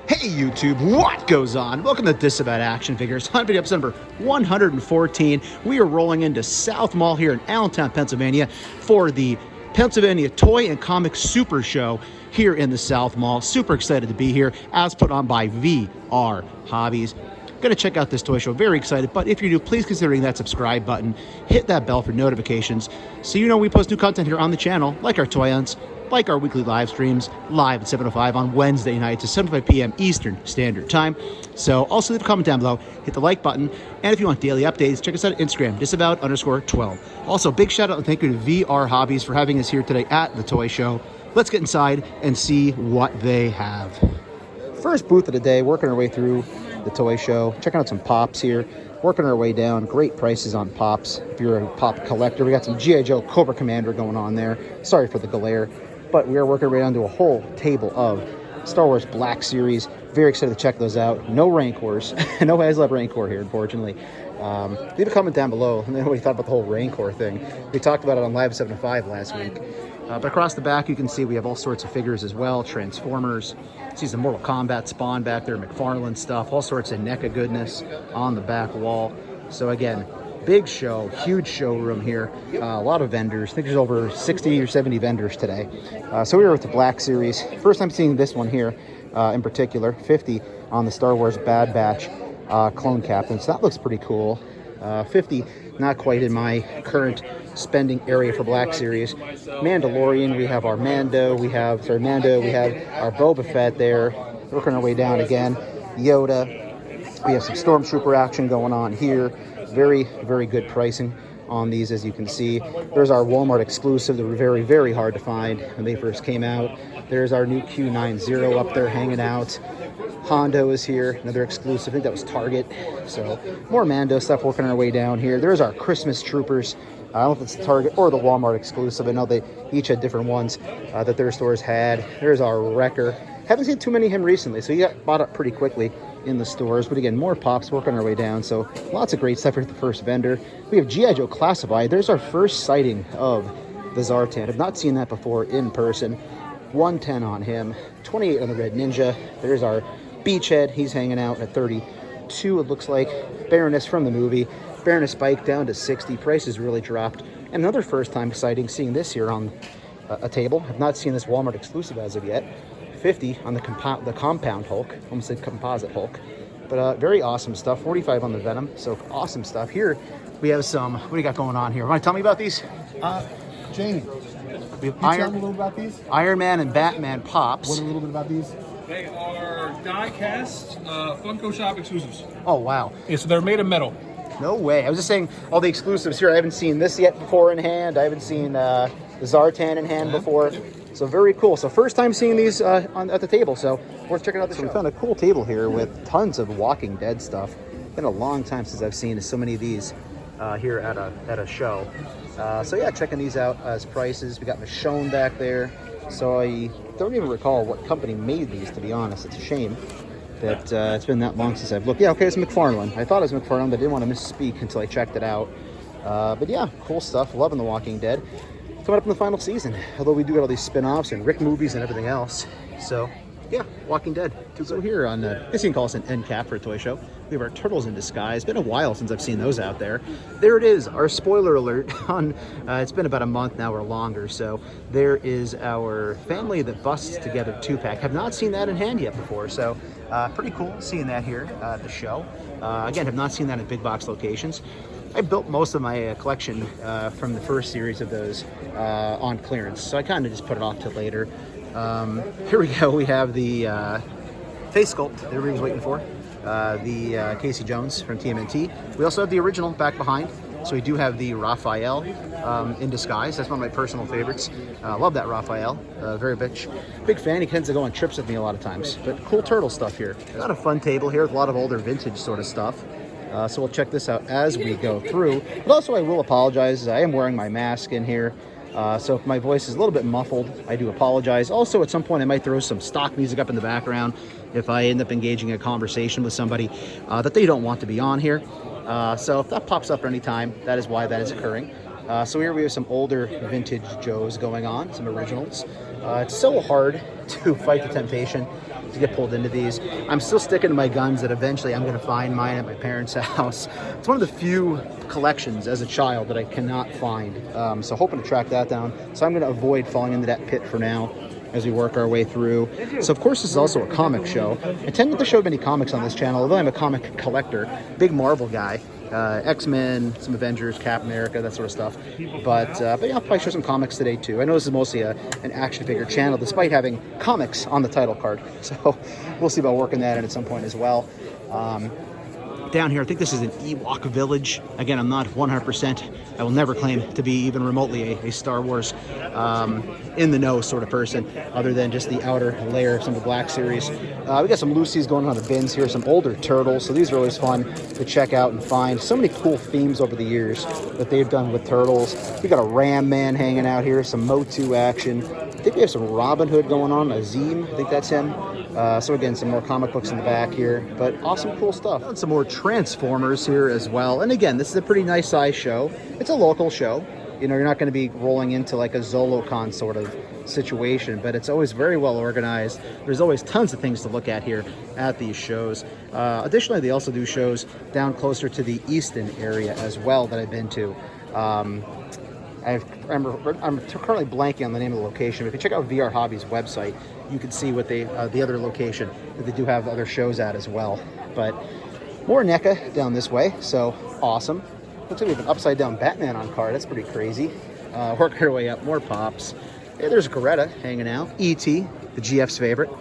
Hey YouTube, what goes on? Welcome to Disavowed Action Figures, Hunt Video episode number 114. We are rolling into South Mall here in Allentown, Pennsylvania for the Pennsylvania Toy and Comic Super Show here in the South Mall. Super excited to be here, as put on by VR Hobbies. Gonna check out this toy show, very excited, but if you're new, please consider hitting that subscribe button, hit that bell for notifications so you know we post new content here on the channel, like our toy hunts, like our weekly live streams, live at 7:05 on Wednesday nights at 7:05 p.m. Eastern Standard Time. So also leave a comment down below, hit the like button, and if you want daily updates, check us out on Instagram, disavowed_12. Also, big shout out and thank you to VR Hobbies for having us here today at the toy show. Let's get inside and see what they have. First booth of the day, working our way through the toy show, checking out some pops here, working our way down. Great prices on pops if you're a pop collector. We got some G.I. Joe Cobra Commander going on there. Sorry for the glare. But we are working our way down to a whole table of Star Wars Black Series. Very excited to check those out. No Rancors. No HasLab Rancor here, unfortunately. Leave a comment down below. Let me know what you thought about the whole Rancor thing. We talked about it on Live 7:05 last week. But across the back, you can see we have all sorts of figures as well. Transformers. See some Mortal Kombat Spawn back there. McFarlane stuff. All sorts of NECA goodness on the back wall. So again, big show, huge showroom here. A lot of vendors. I think there's over 60 or 70 vendors today. So we were with the Black Series. First time seeing this one here in particular. 50 on the Star Wars Bad Batch clone captain. So that looks pretty cool. 50, not quite in my current spending area for Black Series. Mandalorian, we have our Mando. We have our Boba Fett there. Working our way down again. Yoda. We have some Stormtrooper action going on here. Very, very good pricing on these, as you can see. There's our Walmart exclusive that were very, very hard to find when they first came out. There's our new Q90 up there hanging out. Hondo is here, another exclusive. I think that was Target. So more Mando stuff working our way down here. There's our Christmas Troopers. I don't know if it's the Target or the Walmart exclusive. I know they each had different ones that their stores had. There's our Wrecker. Haven't seen too many of him recently, so he got bought up pretty quickly in the stores. But again, more pops working our way down. So lots of great stuff here at the first vendor. We have G.I. Joe Classified. There's our first sighting of the Zartan. I've not seen that before in person. 110 on him, 28 on the Red Ninja. There's our Beachhead. He's hanging out at 32, it looks like. Baroness from the movie. Baroness Spike down to 60. Prices really dropped. And another first time sighting, seeing this here on a table. I've not seen this Walmart exclusive as of yet. 50 on the compound Hulk, almost said composite Hulk, but very awesome stuff. 45 on the Venom, so awesome stuff. Here we have some, what do you got going on here? Want to tell me about these? Jamie, we have tell me a little about these? Iron Man and Batman pops. What a little bit about these? They are die-cast Funko Shop exclusives. Oh, wow. Yeah, so they're made of metal. No way. I was just saying all the exclusives here. I haven't seen this yet before in hand. I haven't seen the Zartan in hand before. So very cool. So first time seeing these at the table, so worth checking out the show. We found a cool table here with tons of Walking Dead stuff. Been a long time since I've seen so many of these here at a show. So yeah, checking these out as prices. We got Michonne back there. So I don't even recall what company made these, to be honest. It's a shame that it's been that long since I've looked. Yeah, okay, it's McFarlane. I thought it was McFarlane, but I didn't want to misspeak until I checked it out. But yeah, cool stuff. Loving The Walking Dead. Coming up in the final season, although we do get all these spin-offs and Rick movies and everything else. So yeah, Walking Dead. So here on this you can call us an end cap for a toy show. We have our Turtles in Disguise. Been a while since I've seen those out there. There it is, our spoiler alert on it's been about a month now or longer. So there is our Family That Busts Together 2-pack. Have not seen that in hand yet before, so pretty cool seeing that here at the show. Again, have not seen that at big box locations. I built most of my collection from the first series of those on clearance, so I kind of just put it off till later. Here we go. We have the face sculpt that everybody was waiting for, the Casey Jones from TMNT. We also have the original back behind, so we do have the Raphael in Disguise. That's one of my personal favorites. Love that Raphael. Very big fan. He tends to go on trips with me a lot of times. But cool turtle stuff here. Got a fun table here with a lot of older vintage sort of stuff. So we'll check this out as we go through. But also I will apologize. I am wearing my mask in here. So if my voice is a little bit muffled, I do apologize. Also, at some point, I might throw some stock music up in the background if I end up engaging a conversation with somebody that they don't want to be on here. So if that pops up at any time, that is why that is occurring. So here we have some older vintage Joes going on, some originals. It's so hard to fight the temptation to get pulled into these. I'm still sticking to my guns that eventually I'm going to find mine at my parents' house. It's one of the few collections as a child that I cannot find. So hoping to track that down. So I'm going to avoid falling into that pit for now as we work our way through. So of course this is also a comic show. I tend not to show many comics on this channel, although I'm a comic collector, big Marvel guy. X-Men, some Avengers, Cap America, that sort of stuff. But yeah, I'll probably show some comics today too. I know this is mostly an action figure channel, despite having comics on the title card. So we'll see about working that in at some point as well. Down here, I think this is an Ewok village. Again, I'm not 100%. I will never claim to be even remotely a Star Wars in the know sort of person, other than just the outer layer of some of the Black Series. We got some Lucy's going on the bins here, some older Turtles. So these are always fun to check out and find. So many cool themes over the years that they've done with Turtles. We got a Ram Man hanging out here, some MOTU action. I think we have some Robin Hood going on, Azim, I think that's him. So again, some more comic books in the back here, but awesome, cool stuff. And some more Transformers here as well. And again, this is a pretty nice size show. It's a local show. You know, you're not going to be rolling into like a ZoloCon sort of situation, but it's always very well organized. There's always tons of things to look at here at these shows. Additionally, they also do shows down closer to the Easton area as well that I've been to. I'm currently blanking on the name of the location, but if you check out VR Hobbies website, you can see what they the other location that they do have other shows at as well. But more NECA down this way, so awesome. Looks like we have an upside down Batman on card. That's pretty crazy. Working our way up, more Pops. Hey, there's Greta hanging out. E.T., the GF's favorite.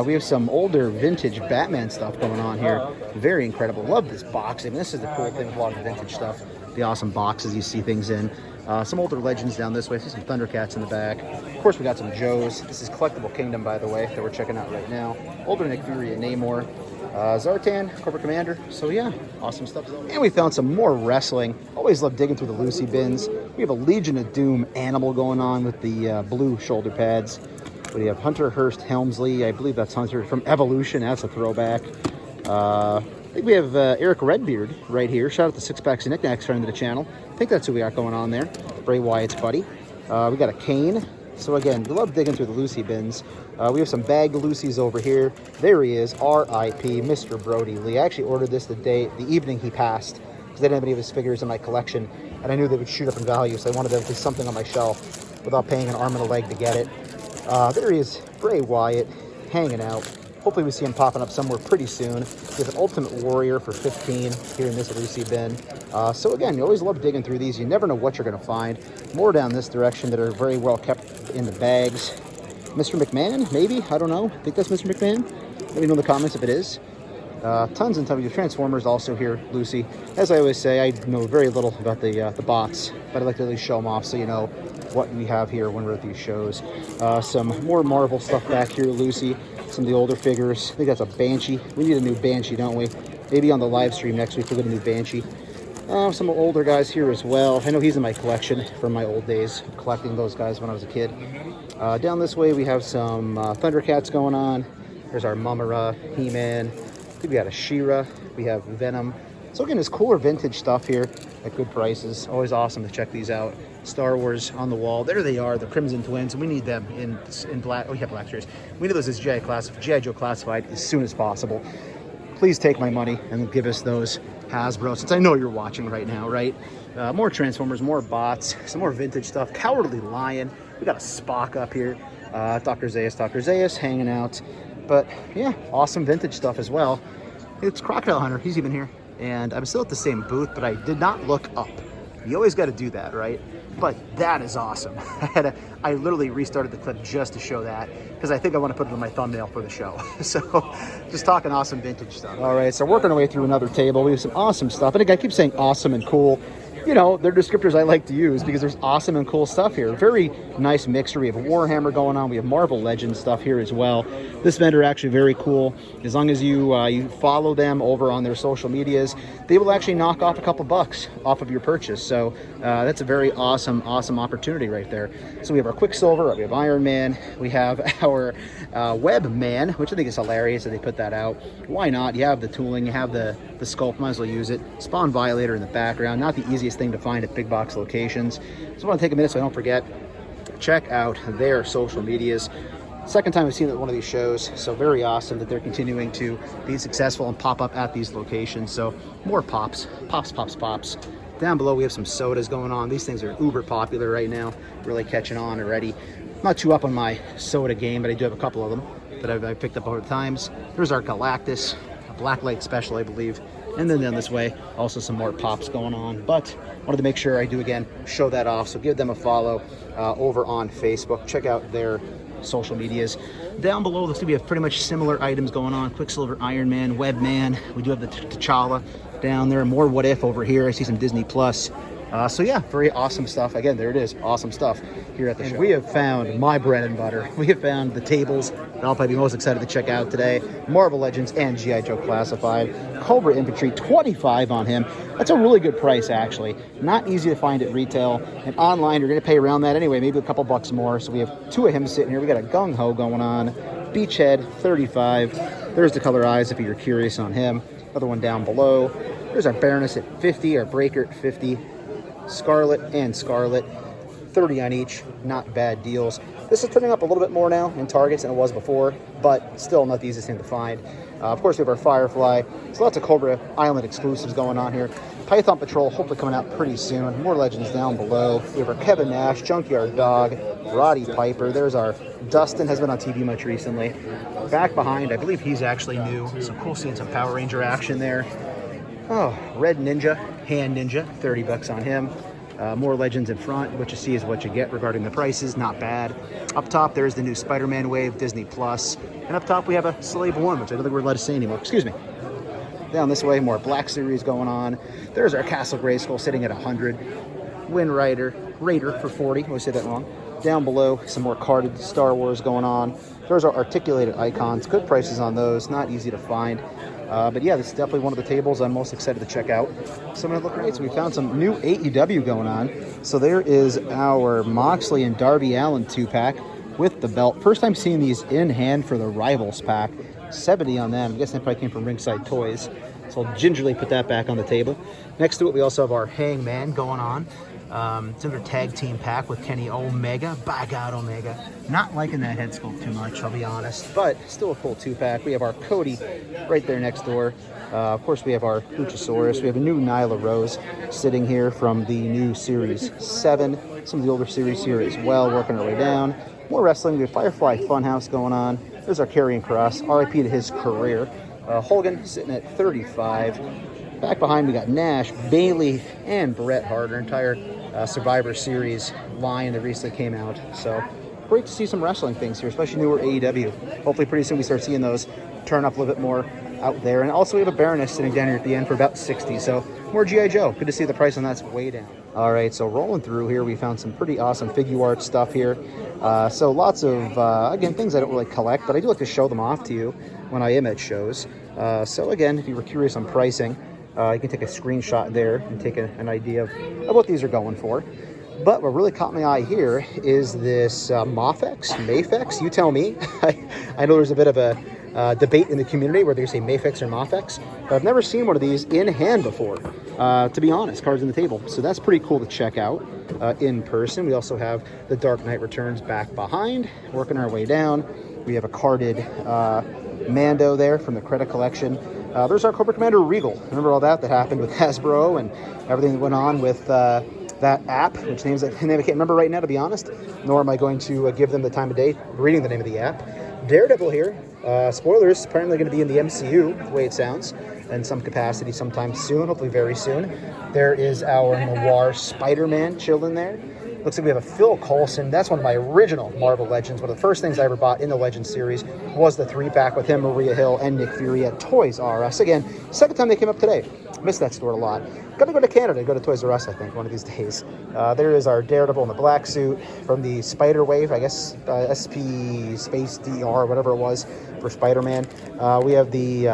We have some older vintage Batman stuff going on here. Very incredible. Love this box. I mean, this is the cool thing with a lot of the vintage stuff. The awesome boxes you see things in. Some older Legends down this way. I see some Thundercats in the back. Of course, we got some Joes. This is Collectible Kingdom, by the way, that we're checking out right now. Older Nick Fury and Namor. Zartan, Corporate Commander. So yeah, awesome stuff. And we found some more wrestling. Always love digging through the Lucy bins. We have a Legion of Doom animal going on with the blue shoulder pads. We have Hunter Hearst Helmsley. I believe that's Hunter from Evolution. That's a throwback. I think we have Eric Redbeard right here. Shout out to Six Packs and Knickknacks, friend of the channel. I think that's who we got going on there. Bray Wyatt's buddy. We got a Kane. So again, we love digging through the Lucy bins. We have some bagged Lucy's over here. There he is, R.I.P. Mr. Brody Lee. I actually ordered this the evening he passed, because I didn't have any of his figures in my collection, and I knew they would shoot up in value, so I wanted there to be something on my shelf without paying an arm and a leg to get it. There he is, Bray Wyatt, hanging out. Hopefully we see him popping up somewhere pretty soon. We have an Ultimate Warrior for 15 here in this Lucy bin. So again, you always love digging through these. You never know what you're going to find. More down this direction that are very well kept in the bags. Mr. McMahon, maybe? I don't know. I think that's Mr. McMahon. Let me know in the comments if it is. Tons and tons of Transformers also here, Lucy. As I always say, I know very little about the bots, but I like to at least show them off so you know what we have here when we're at these shows. Some more Marvel stuff back here, Lucy. Some of the older figures. I think that's a Banshee. We need a new Banshee, don't we? Maybe on the live stream next week we'll get a new Banshee. Some older guys here as well. I know he's in my collection from my old days, collecting those guys when I was a kid. Down this way we have some Thundercats going on. There's our Mumra, He-Man. I think we got a She-Ra. We have Venom. So again, there's cooler vintage stuff here at good prices. Always awesome to check these out. Star Wars on the wall. There they are, the Crimson Twins. We need them in black. Oh, yeah, Black Series. We need those as G.I. Joe classified as soon as possible. Please take my money and give us those Hasbro, since I know you're watching right now, right? More Transformers, more bots, some more vintage stuff. Cowardly Lion. We got a Spock up here. Dr. Zaius hanging out. But yeah, awesome vintage stuff as well. It's Crocodile Hunter. He's even here. And I'm still at the same booth, but I did not look up. You always got to do that, right? But that is awesome. I literally restarted the clip just to show that, because I think I want to put it on my thumbnail for the show. So just talking awesome vintage stuff. All right, so working our way through another table. We have some awesome stuff. And again, I keep saying awesome and cool. You know, they're descriptors I like to use because there's awesome and cool stuff here. Very nice mixture. We have Warhammer going on. We have Marvel Legends stuff here as well. This vendor actually very cool. As long as you follow them over on their social medias, they will actually knock off a couple bucks off of your purchase. So that's a very awesome opportunity right there. So we have our Quicksilver, we have Iron Man, we have our Web Man, which I think is hilarious that they put that out. Why not? You have the tooling, you have the sculpt, might as well use it. Spawn Violator in the background, not the easiest thing to find at big box locations. So I want to take a minute so I don't forget. check out their social medias. Second time I've seen it at one of these shows, so very awesome that they're continuing to be successful and pop up at these locations. So more pops. Down below we have some sodas going on. These things are uber popular right now, really catching on already. Not too up on my soda game, but I do have a couple of them that I've picked up over the times. There's our Galactus, a Blacklight Special, I believe. And then down this way, also some more pops going on. But wanted to make sure I do, again, show that off. So give them a follow over on Facebook. Check out their social medias. Down below, looks to be pretty much similar items going on. Quicksilver, Iron Man, Webman. We do have the T'Challa down there. More What If over here. I see some Disney Plus. So yeah, very awesome stuff. Again, there it is. Awesome stuff here at the show. We have found my bread and butter. We have found the tables that I'll probably be most excited to check out today. Marvel Legends and G.I. Joe Classified. Cobra Infantry, $25 on him. That's a really good price, actually. Not easy to find at retail. And online, you're going to pay around that anyway, maybe a couple bucks more. So we have two of him sitting here. We got a Gung Ho going on. Beachhead, $35. There's the Color Eyes if you're curious on him. Another one down below. There's our Baroness at $50, our Breaker at $50. Scarlet and Scarlet, $30 on each. Not bad deals. This is turning up a little bit more now in Targets than it was before, but still not the easiest thing to find. Of course, we have our Firefly. So lots of Cobra Island exclusives going on here. Python Patrol hopefully coming out pretty soon. More Legends down below. We have our Kevin Nash, Junkyard Dog, Roddy Piper. There's our Dustin, has been on TV much recently. Back behind, I believe he's actually new. So cool seeing some Power Ranger action there. Oh, Red Ninja, Hand Ninja, $30 on him. More Legends in front. What you see is what you get regarding the prices. Not bad. Up top, there's the new Spider-Man wave, Disney Plus. And up top, we have a Slave One, which I don't think we're allowed to say anymore. Excuse me. Down this way, more Black Series going on. There's our Castle Grayskull sitting at 100. Wind Rider for 40. I always say that wrong. Down below, some more carded Star Wars going on. There's our articulated icons. Good prices on those. Not easy to find. But yeah, this is definitely one of the tables I'm most excited to check out. So I'm going to look right. So we found some new AEW going on. So there is our Moxley and Darby Allin 2-pack with the belt. First time seeing these in hand for the Rivals pack. 70 on them. I guess that probably came from Ringside Toys. So I'll gingerly put that back on the table. Next to it, we also have our Hangman going on. It's another tag team pack with Kenny Omega. By God, Omega. Not liking that head sculpt too much, I'll be honest. But still a cool 2-pack. We have our Cody right there next door. Of course, we have our Luchasaurus. We have a new Nyla Rose sitting here from the new Series 7. Some of the older series here as well, working our way down. More wrestling. We have Firefly Funhouse going on. There's our Karrion Kross. RIP to his career. Hogan sitting at 35. Back behind, we got Nash, Bailey, and Bret Hart, our entire Survivor Series line that recently came out. So great to see some wrestling things here, especially newer AEW. Hopefully pretty soon we start seeing those turn up a little bit more out there. And also we have a Baroness sitting down here at the end for about 60. So more G.I. Joe. Good to see the price on that's way down. All right, so rolling through here, we found some pretty awesome figure art stuff here. So lots of, again, things I don't really collect, but I do like to show them off to you when I am at shows. So again, if you were curious on pricing, you can take a screenshot there and take an idea of what these are going for. But what really caught my eye here is this Mafex, you tell me. I know there's a bit of a debate in the community whether you say Mafex or Mafex, but I've never seen one of these in hand before, to be honest, cards on the table. So that's pretty cool to check out in person. We also have the Dark Knight Returns back behind, working our way down. We have a carded Mando there from the Credit Collection. There's our Cobra Commander Regal. Remember all that happened with Hasbro and everything that went on with that app, which name I can't remember right now, to be honest, nor am I going to give them the time of day reading the name of the app. Daredevil here. Spoilers, apparently going to be in the MCU, the way it sounds, in some capacity sometime soon, hopefully very soon. There is our Noir Spider-Man chilling there. Looks like we have a Phil Coulson. That's one of my original Marvel Legends. One of the first things I ever bought in the Legends series was the 3-pack with him, Maria Hill, and Nick Fury at Toys R Us. Again, second time they came up today. Missed that store a lot. Got to go to Canada, go to Toys R Us, I think, one of these days. There is our Daredevil in the black suit from the Spider Wave, I guess, SP Space DR, whatever it was, for Spider-Man. We have the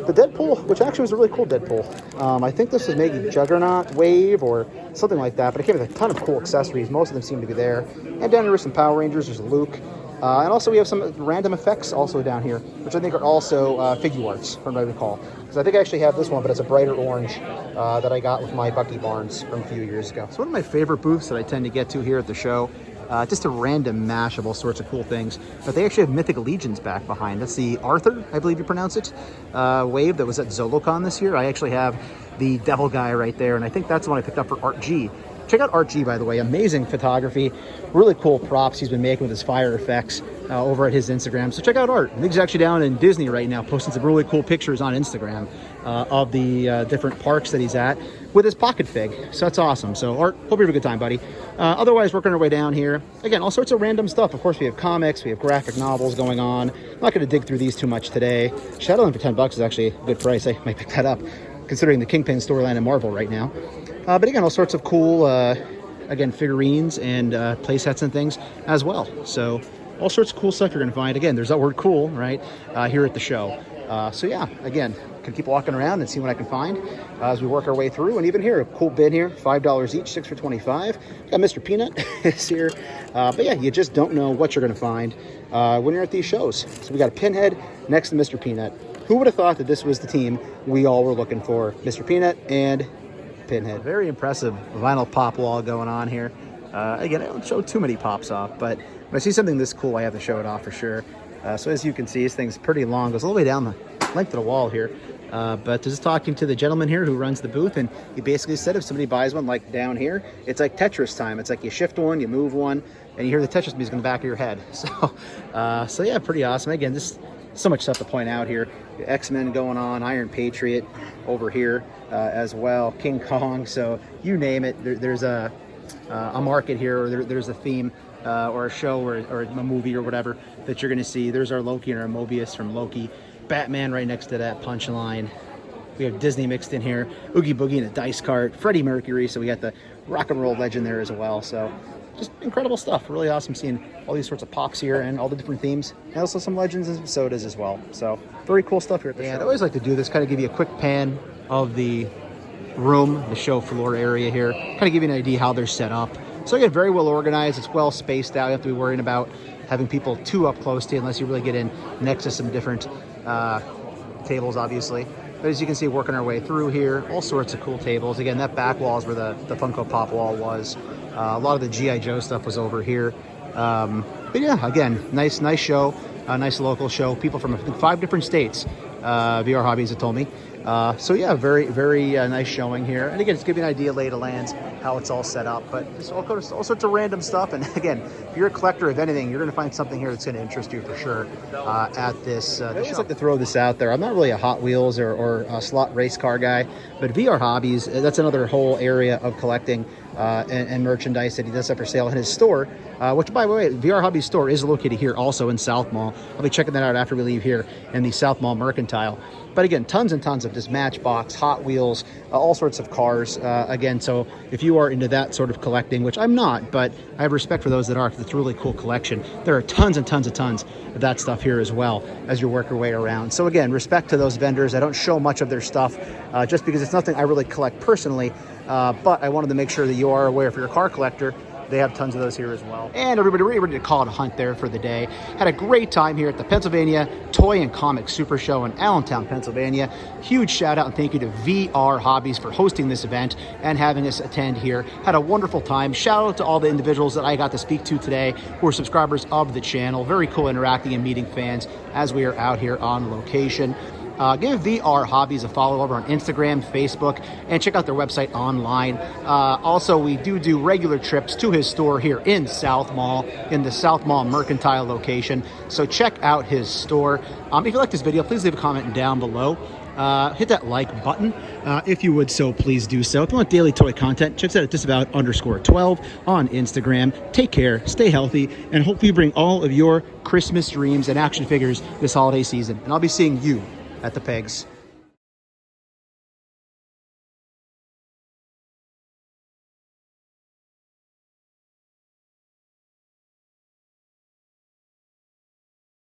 Deadpool, which actually was a really cool Deadpool. I think this was maybe Juggernaut Wave or something like that, but it came with a ton of cool accessories. Most of them seem to be there. And down here are some Power Rangers. There's Luke. And also we have some random effects also down here, which I think are also figure arts, from what I recall. Because I think I actually have this one, but it's a brighter orange that I got with my Bucky Barnes from a few years ago. So one of my favorite booths that I tend to get to here at the show Just a random mash of all sorts of cool things. But they actually have Mythic Legions back behind. That's the Arthur, I believe you pronounce it, wave that was at ZoloCon this year. I actually have the Devil guy right there, and I think that's the one I picked up for Art G. Check out Art G, by the way. Amazing photography. Really cool props he's been making with his fire effects over at his Instagram. So check out Art. I think he's actually down in Disney right now posting some really cool pictures on Instagram of the different parks that he's at with his pocket fig. So that's awesome. So Art, hope you have a good time, buddy. Otherwise, working our way down here. Again, all sorts of random stuff. Of course, we have comics. We have graphic novels going on. I'm not going to dig through these too much today. Shadowland for $10 is actually a good price. I might pick that up, considering the Kingpin storyline in Marvel right now. But again, all sorts of cool, again, figurines and play sets and things as well. So all sorts of cool stuff you're going to find. Again, there's that word cool, right, here at the show. So yeah, again, can keep walking around and see what I can find as we work our way through. And even here, a cool bin here, $5 each, 6 for $25. Got Mr. Peanut is here. But yeah, you just don't know what you're going to find when you're at these shows. So we got a Pinhead next to Mr. Peanut. Who would have thought that this was the team we all were looking for? Mr. Peanut and Pinhead. Very impressive vinyl pop wall going on here. Again, I don't show too many pops off, but when I see something this cool, I have to show it off for sure. So as you can see, this thing's pretty long, goes all the way down the length of the wall here. But just talking to the gentleman here who runs the booth, and he basically said if somebody buys one like down here, it's like Tetris time. It's like you shift one, you move one, and you hear the Tetris music in the back of your head. So yeah, pretty awesome. Again, just so much stuff to point out here. X-Men going on, Iron Patriot over here as well, King Kong. So you name it, there's a market here, or there's a theme or a show or a movie or whatever that you're going to see. There's our Loki and our Mobius from Loki. Batman right next to that punchline. We have Disney mixed in here. Oogie Boogie in a dice cart. Freddie Mercury. So we got the rock and roll legend there as well. So just incredible stuff. Really awesome seeing all these sorts of pops here and all the different themes. And also some legends and sodas as well. So very cool stuff here at the show. I always like to do this, kind of give you a quick pan of the room, the show floor area here. Kind of give you an idea how they're set up. So again, very well organized. It's well spaced out. You have to be worrying about having people too up close to you unless you really get in next to some different tables, obviously. But as you can see, working our way through here, all sorts of cool tables. Again, that back wall is where the Funko Pop wall was. A lot of the G.I. Joe stuff was over here. But yeah, again, nice show, a nice local show. People from I think 5 different states, VR Hobbies have told me. So yeah, very nice showing here. And again, just give you an idea, lay of the lands, how it's all set up. But just all sorts of random stuff. And again, if you're a collector of anything, you're going to find something here that's going to interest you for sure at this I always like to throw this out there. I'm not really a Hot Wheels or a slot race car guy, but VR Hobbies, that's another whole area of collecting and merchandise that he does have for sale in his store, which, by the way, VR Hobbies store is located here also in South Mall. I'll be checking that out after we leave here in the South Mall Mercantile. But again, tons and tons of just Matchbox, Hot Wheels, all sorts of cars. Again, so if you are into that sort of collecting, which I'm not, but I have respect for those that are, because it's a really cool collection. There are tons and tons of that stuff here as well as you work your way around. So again, respect to those vendors. I don't show much of their stuff just because it's nothing I really collect personally, but I wanted to make sure that you are aware if you're a car collector, they have tons of those here as well. And everybody ready to call it a hunt there for the day. Had a great time here at the Pennsylvania Toy and Comic Super Show in Allentown, Pennsylvania. Huge shout out and thank you to VR Hobbies for hosting this event and having us attend here. Had a wonderful time. Shout out to all the individuals that I got to speak to today who are subscribers of the channel. Very cool interacting and meeting fans as we are out here on location. Give VR Hobbies a follow over on Instagram, Facebook, and check out their website online. Also, we do regular trips to his store here in South Mall, in the South Mall Mercantile location. So check out his store. If you like this video, please leave a comment down below. Hit that like button if you would so please do so. If you want daily toy content, check us out at Disavowed_12 on Instagram. Take care, stay healthy, and hopefully bring all of your Christmas dreams and action figures this holiday season. And I'll be seeing you at the pegs.